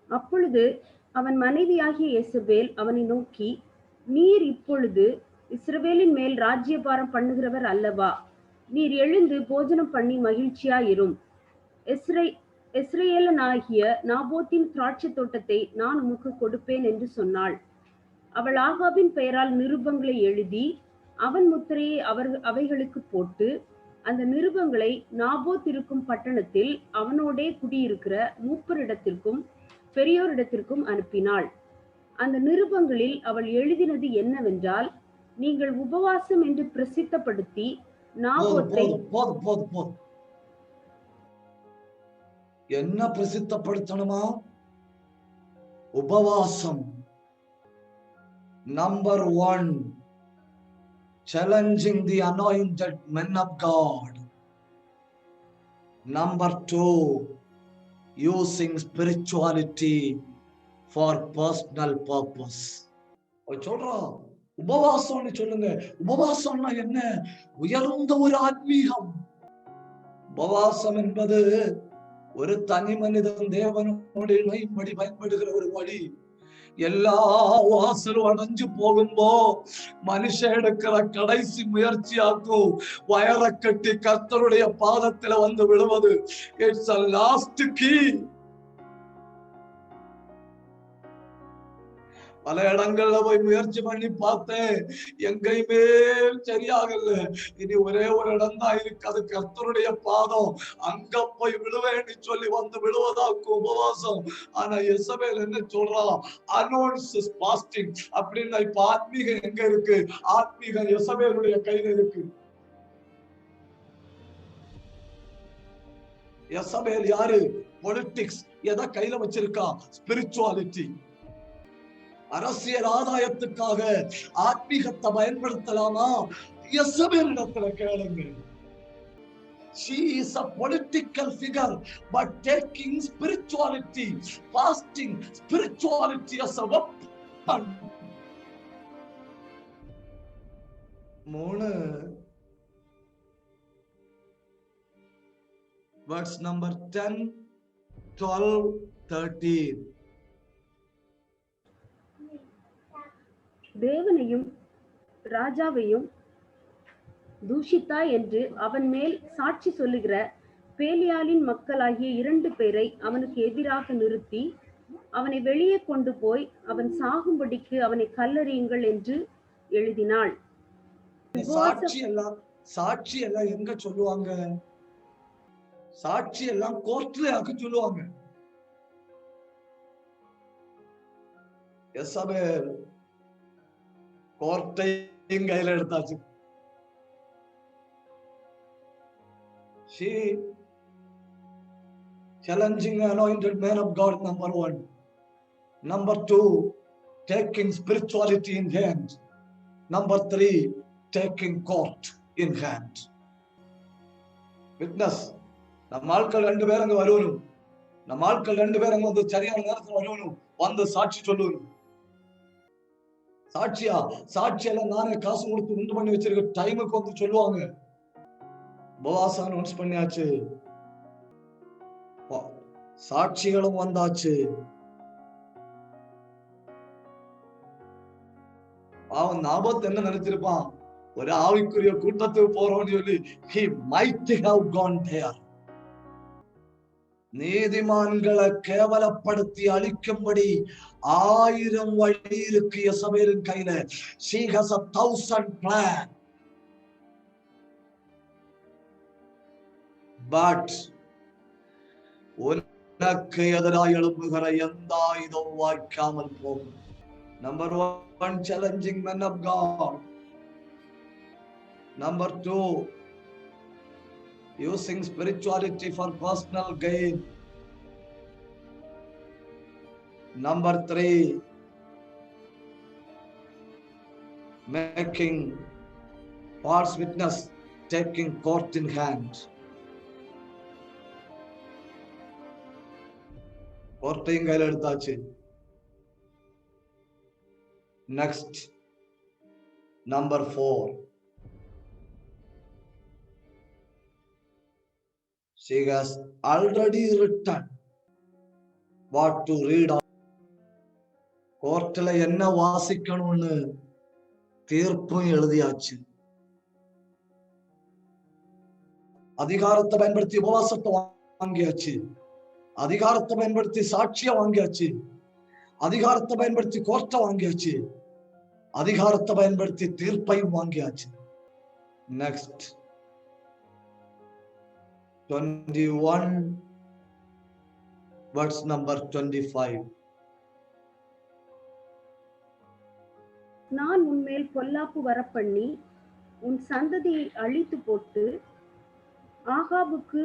அப்பொழுது அவன் மனைவியாகிய யேசபேல் அவனை நோக்கி, நீர் இப்பொழுது இஸ்ரவேலின் மேல் ராஜ்யபாரம் பண்ணுகிறவர் அல்லவா? நீர் எழுந்து போஜனம் பண்ணி மகிழ்ச்சியாயிரும். இஸ்ரவேலனாகிய நாபோத்தின் திராட்சை தோட்டத்தை நான் உமக்கு கொடுப்பேன் என்று சொன்னாள். அவள் ஆகாபின் பெயரால் நிருபங்களை எழுதி அவன் முத்திரையை அவைகளுக்கு போட்டு அந்த நிருபங்களை நாபோத் இருக்கும் பட்டணத்தில் அவனோடே குடியிருக்கிற மூப்பரிடத்திற்கும் பெரியோரிடத்திற்கும் அனுப்பினாள். அந்த நிருபங்களில் அவள் எழுதினது என்னவென்றால், நீங்கள் உபவாசம் என்று பிரசித்தப்படுத்தி நாபோத்தை என்ன பிரசித்தப்படுத்தணுமா? உபவாசம். Number 1, challenging the anointed men of God. Number 2, using spirituality for personal purpose. சொல்றோம் உபவாசம்னு சொல்லுங்க. உபவாசம்னா என்ன? உயர்ந்த ஒரு ஆன்மீகம். உபவாசம் என்பது ஒரு தனி மனிதன் தேவனோடு இணையும்படி பயன்படுகிற ஒரு வழி. எல்லா வாசலும் அடைஞ்சு போகும்போ மனுஷன் எடுக்கிற கடைசி முயற்சியாக்கும் வயரை கட்டி கர்த்தருடைய பாதத்துல வந்து விழுவது. It's a last key. பல இடங்கள்ல போய் முயற்சி பண்ணி பார்த்தேன், எங்கேயுமே சரியாகல. இனி ஒரே ஒரு இடம் தான் இருக்கு, அது கர்த்தருடைய பாதம். அங்க போய் விழுவேன்னு சொல்லி வந்து விழுவதாக்கும் உபவாசம். ஆனா யெசபேல் என்ன சொல்றா? அனௌன்ஸ் ஃபாஸ்டிங் அப்படின்னா இப்ப ஆத்மீகம் எங்க இருக்கு? ஆத்மீகம் யெசபேலுடைய கையில இருக்கு. யெசபேல் யாரு? பொலிட்டிக்ஸ். எதை கையில வச்சிருக்கா? ஸ்பிரிச்சுவாலிட்டி. அரசியல் ஆதாயத்துக்காக ஆத்மீகத்தை பயன்படுத்தலாமா? யெசபேலிடத்துல கேளுங்க. She is a political figure, but taking spirituality, fasting, spirituality as a weapon. 3, verse number 10, 12, 13. தேவனையும் ராஜாவையும் தூஷித்தாய் என்று அவன் மேல் சாட்சி சொல்லுகிற பேலியாளின் மக்களாகிய 2 பேரை அவனுக்கு எதிராக நிறுத்தி அவனை வெளியே கொண்டு போய் அவன் சாகும்படிக்கு அவனை கல்லறியுங்கள் என்று எழுதினாள். சாட்சி எல்லாம் எங்க சொல்லுவாங்க? சாட்சி எல்லாம் கோர்ட்ல ஆக்க சொல்லுவாங்க. எசபேல் கோர்ட்டையும் கையில எடுத்தாச்சு. She challenging anointed man of God, number 1. Number 2, taking spirituality in hand. Number 3, taking court in hand. Witness. நம்ம ஆட்கள் 2 பேர் அங்க வருவணும். நம்ம ஆட்கள் 2 பேர் அங்க வந்து சரியான நேரத்தில் வருவணும். வந்து சாட்சி சொல்லணும். சாட்சியெல்லாம் நானே காசு கொடுத்து உண்டு பண்ணி வச்சிருக்க டைமுக்கு வந்து சொல்லுவாங்க. போவாஸ் அனௌன்ஸ் பண்ணியாச்சு, சாட்சிகளும் வந்தாச்சு. அவன் நாபோத் என்ன நினைச்சிருப்பான்? ஒரு ஆவிக்குரிய கூட்டத்துக்கு போறோம்னு சொல்லி he might have gone there. நீதிமான்களை கேவலப்படுத்தி அழிக்கும்படி 1000 வழி இருக்கு எசபேலின் கையில. She has 1000 plan. But உனக்கு எதிராக எழுப்புகிற எந்த ஆயுதம் வாய்க்காமல் போகும். Number 1, challenging men of God. Number 2, using spirituality for personal gain. Number 3, making false witness, taking court in hand. கோர்ட்டையும் கையில் எடுத்தாச்சு. Next, number 4, she has already written what to read. கோர்ட்ல என்ன வாசிக்கணும்னு தீர்ப்பும் எழுதியாச்சு. அதிகாரத்தை பயன்படுத்தி உபவாசத்தை வாங்கியாச்சு. அதிகாரத்தை பயன்படுத்தி சாட்சிய வாங்கியாச்சு. அதிகாரத்தை பயன்படுத்தி கோர்ட்டை வாங்கியாச்சு. அதிகாரத்தை பயன்படுத்தி தீர்ப்பையும் வாங்கியாச்சு. Next 21 verse number 25. நான் உன்மேல் பொல்லாப்பு வரப்பண்ணி உன் சந்ததியை அழித்து போட்டு ஆகாபுக்கு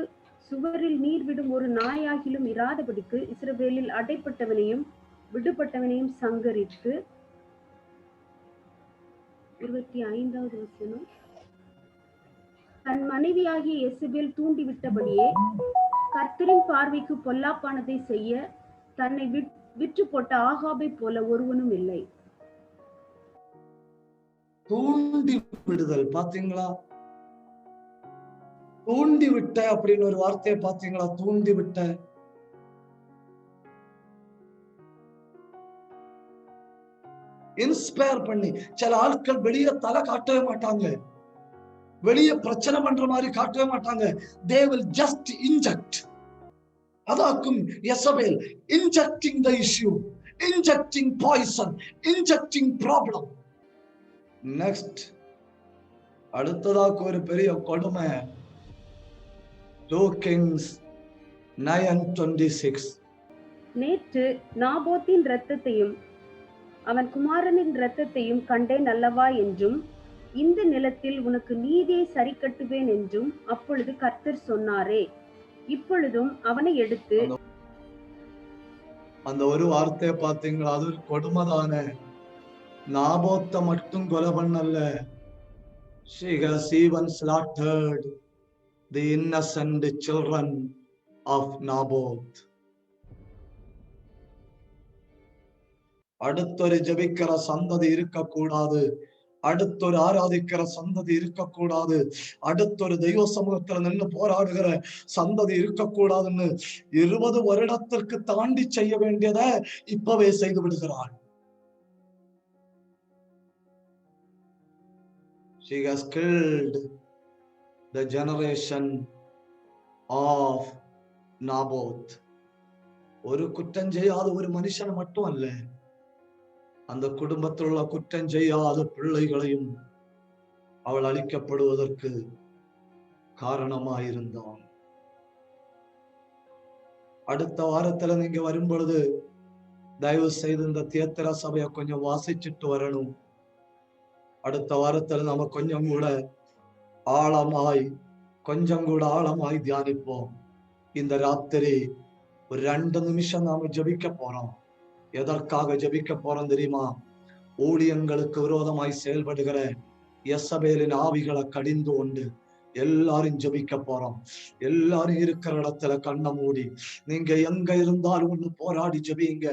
சுவரில் நீர் விடும் ஒரு நாயாகிலும் இராதபடிக்கு இஸ்ரவேலில் அடைப்பட்டவனையும் விடுபட்டவனையும் சங்கரித்து. 25வது வசனம். தன் மனைவியாகிய எசபேல் தூண்டிவிட்டபடியே கர்த்தரின் பார்வைக்கு பொல்லாப்பானதை செய்ய தன்னை விற்று போட்ட ஆகாபை போல ஒருவனும் இல்லை. தூண்டி விடுதல் பாத்தீங்களா? தூண்டி விட்ட அப்படின்னு ஒரு வார்த்தையை பாத்தீங்களா? தூண்டி விட்ட. இன்ஸ்பயர் பண்ணி. சில ஆட்கள் வெளியே தலை காட்டவே மாட்டாங்க, வெளியே பிரச்சனை பண்ற மாதிரி காட்டவே மாட்டாங்க. they will just inject. அதாக்கும் Jezebel injecting the issue, injecting poison, injecting problem. Next, அடுத்ததாக்கு ஒரு பெரிய கொடுமை. 2 Kings 9:26. நேற்று நாபோத்தின் இரத்தத்தையும் அவன் குமாரனின் இரத்தத்தையும் கண்டேன் அல்லவா என்றும் இந்த நிலத்தில் உனக்கு நீதியை சரி கட்டுவேன் என்றும் அப்பொழுது கர்த்தர் சொன்னாரே, இப்பொழுதும் அவனை எடுத்து. அந்த ஒரு வார்த்தையை பாத்தீங்களா? அது ஒரு கொடுமைதானே. நாபோத்தை மட்டும் கொலை பண்ணல, she has even slaughtered the innocent children of Naboth. அடுத்தொரு ஜெபிக்கிற சந்ததி இருக்கக்கூடாது, அடுத்தொரு ஆராதிக்கிற சந்ததி இருக்கக்கூடாது, அடுத்தொரு தெய்வ சமூகத்துல நின்று போராடுகிற சந்ததி இருக்கக்கூடாதுன்னு 20 வருடத்திற்கு தாண்டி செய்ய வேண்டியதை இப்பவே செய்து விடுகிறாள். She has killed the generation of Naboth. ஒரு குற்றம் செய்யாத ஒரு மனுஷன் மட்டும் அல்ல, அந்த குடும்பத்தில் உள்ள குற்றம் செய்யாத பிள்ளைகளையும் அவள் அழிக்கப்படுவதற்கு காரணமாயிருந்தான். அடுத்த வாரத்துல நீங்க வரும் பொழுது தயவு செய்து இந்த தியத்திர சபையை கொஞ்சம் வாசிச்சுட்டு வரணும். அடுத்த வாரத்துல நம்ம கொஞ்சம் கூட ஆழமாய் தியானிப்போம். இந்த ராத்திரி ஒரு 2 நிமிஷம் நாம ஜபிக்க போறோம். எதற்காக ஜபிக்க போறோம் தெரியுமா? ஊழியங்களுக்கு விரோதமாய் செயல்படுகிற யெசபேலின் ஆவிகளை கடிந்து கொண்டு எல்லாரும் ஜபிக்க போறோம். எல்லாரும் இருக்கிற இடத்துல கண்ணை மூடி நீங்க எங்க இருந்தாலும் ஒண்ணு போராடி ஜபிங்க.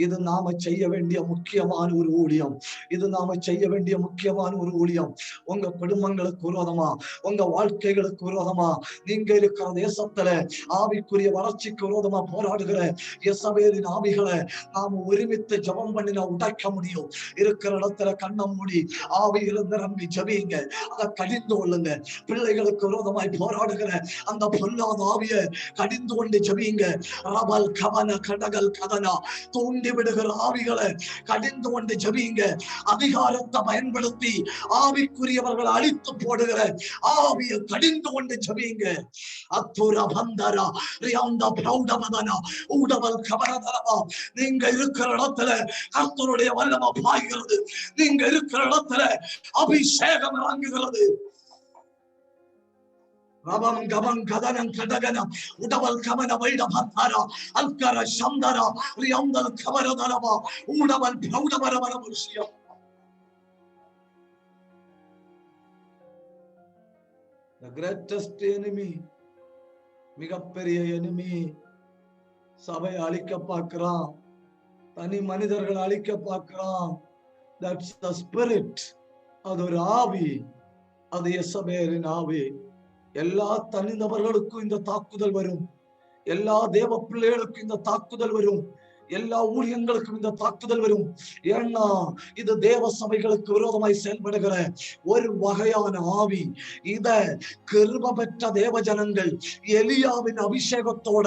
இது நாம செய்ய வேண்டிய முக்கியமான ஒரு ஊழியம். இது நாம செய்ய வேண்டிய முக்கியமான ஒரு ஊழியம். உங்க குடும்பங்களுக்கு விரோதமா, உங்க வாழ்க்கைகளுக்கு விரோதமா, நீங்க இருக்கிற தேசத்துல ஆவிக்குரிய வளர்ச்சிக்கு விரோதமா போராடுகிற யெசபேலின் ஆவிகளை நாம ஒருமித்து ஜபம் பண்ணினா உடைக்க முடியும். இருக்கிற இடத்துல கண்ணை மூடி ஆவியில நிரம்பி ஜபிங்க. அதை கடிந்து கொள்ளுங்க. பிள்ளைகளுக்கு விரோதமாய் போராடுகிற அந்த பொல்லாத ஆவியை கடிந்து கொண்டு ஜபிங்க. ரபல் கவன கடகல் கதனா தூண்டி விடுகிற ஆவிகளை கடிந்து கொண்டு ஜபிங்க. அதிகாரத்தை பயன்படுத்தி ஆவிக்குரியவர்களை அழித்து போடுகிற ஆவியை கடிந்து கொண்டு ஜபிங்க. அத்துர பந்தரா ரியாந்த பிரௌடமதனா ஊடவல் கவனதரமா. நீங்க இருக்கிற இடத்துல கர்த்தருடைய வல்லமை பாய்கிறது. நீங்க இருக்கிற இடத்துல அபிஷேகம் இறங்குகிறது. ரபம் கபம் கதனம் கடகனம் உடவல் கமன வைட பத்தாரா அல்கர சந்தரா ரியாந்தல் கவரதரமா ஊடவல் பிரௌடமரமர விஷயம். The greatest enemy, மிகப்பெரிய enemy, சபை அழிக்க பார்க்கிறான், தனி மனிதர்கள் அழிக்க பார்க்கிறான். That's the spirit. அது ஒரு ஆவி, அது யெசபேலின் ஆவி. எல்லா தனிநபர்களுக்கும் இந்த தாக்குதல் வரும். எல்லா தேவ பிள்ளைகளுக்கும் இந்த தாக்குதல் வரும். எல்லா ஊழியங்களுக்கும் இந்த தாக்குதல் வரும். ஏன்னா இது தேவ சபைகளுக்கு விரோதமாய் செயல்படுகிற ஒரு வகையான ஆவி. இத கிருபை பெற்ற தேவ ஜனங்கள் எலியாவின் அபிஷேகத்தோட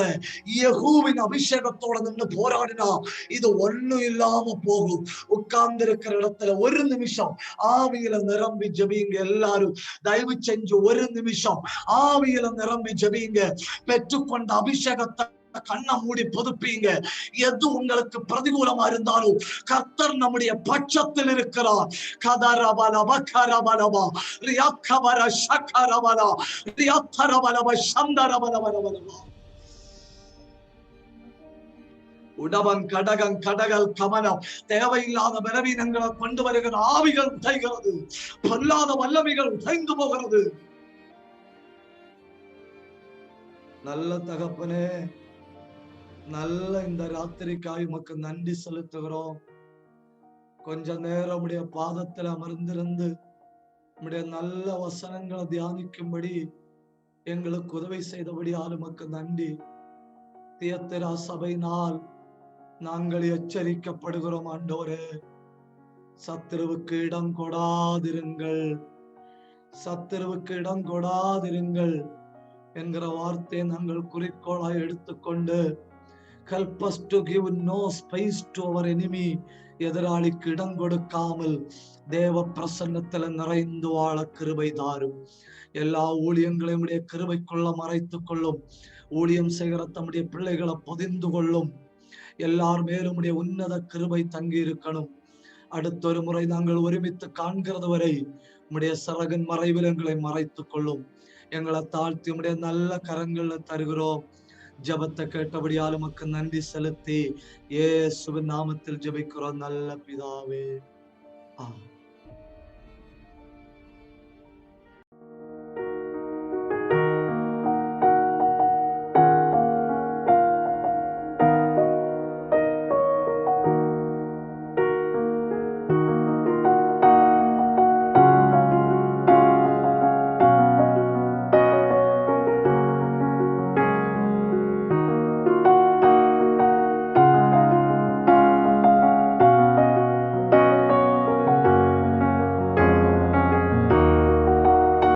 யெகூவின் அபிஷேகத்தோட நின்று போராடினா இது ஒண்ணும் இல்லாம போகும். உட்கார்ந்து இருக்கிற இடத்துல ஒரு நிமிஷம் ஆவியில நிரம்பி ஜபிங்க. எல்லாரும் தயவு செஞ்சு ஒரு நிமிஷம் ஆவியில நிரம்பி ஜபிங்க. பெற்றுக்கொண்ட அபிஷேகத்தை கண்ணை மூடி பொதுப்பீங்க. எது உங்களுக்கு பிரதிகூலமா இருந்தாலும் கர்த்தர் நம்முடைய பட்சத்தில் இருக்கிறார். கதரபலப கரபலபா ரியாக்கபர ஷக்கரபலா ரியாத்தரபலப சந்தரபலபலபலபா உடவன் கடகன் கடகல் கமனம். தேவையில்லாத பலவீனங்களை கொண்டு வருகிற ஆவிகள் உடைகிறது. பொல்லாத வல்லமைகள் உடைந்து போகிறது. நல்ல தகப்பனே, நல்ல இந்த ராத்திரிக்காய் உமக்கு நன்றி செலுத்துகிறோம். கொஞ்ச நேரம் உடைய பாதத்தில் அமர்ந்திருந்து உடைய நல்ல வசனங்களை தியானிக்கும்படி எங்களுக்கு உதவி செய்தபடியால் உமக்கு நன்றி. தியத்திரா சபையினால் நாங்கள் எச்சரிக்கப்படுகிறோம். ஆண்டவரே, சத்துருவுக்கு இடம் கொடாதிருங்கள், சத்துருவுக்கு இடம் கொடாதிருங்கள் என்கிற வார்த்தையை நாங்கள் குறிக்கோளாய் எடுத்துக்கொண்டு help us to give no space to our enemy. எதிராளிக்கு இடம் கொடுக்காமல் தேவ பிரசன்னத்துல நிறைந்து வாழ கிருபை தாரும். எல்லா ஊழியங்களையும் உடைய கிருபைக்குள்ள மறைத்துக் கொள்ளும். ஊழியம் செய்கிற தம்முடைய பிள்ளைகளை பொதிந்து கொள்ளும். எல்லார் மேலும் உடைய உன்னத கிருபை தங்கி இருக்கணும். அடுத்தொரு முறை நாங்கள் ஒருமித்து காண்கிறது வரை உடைய சரகன் மறைவில் எங்களை மறைத்துக் கொள்ளும். எங்களை தாழ்த்தி உடைய நல்ல கரங்கள்ல தருகிறோம். ஜபத்தை கேட்டபடியால் உமக்கு நன்றி செலுத்தி இயேசுவின் நாமத்தில் ஜெபிக்கிறோம் நல்ல பிதாவே. ஆமென்.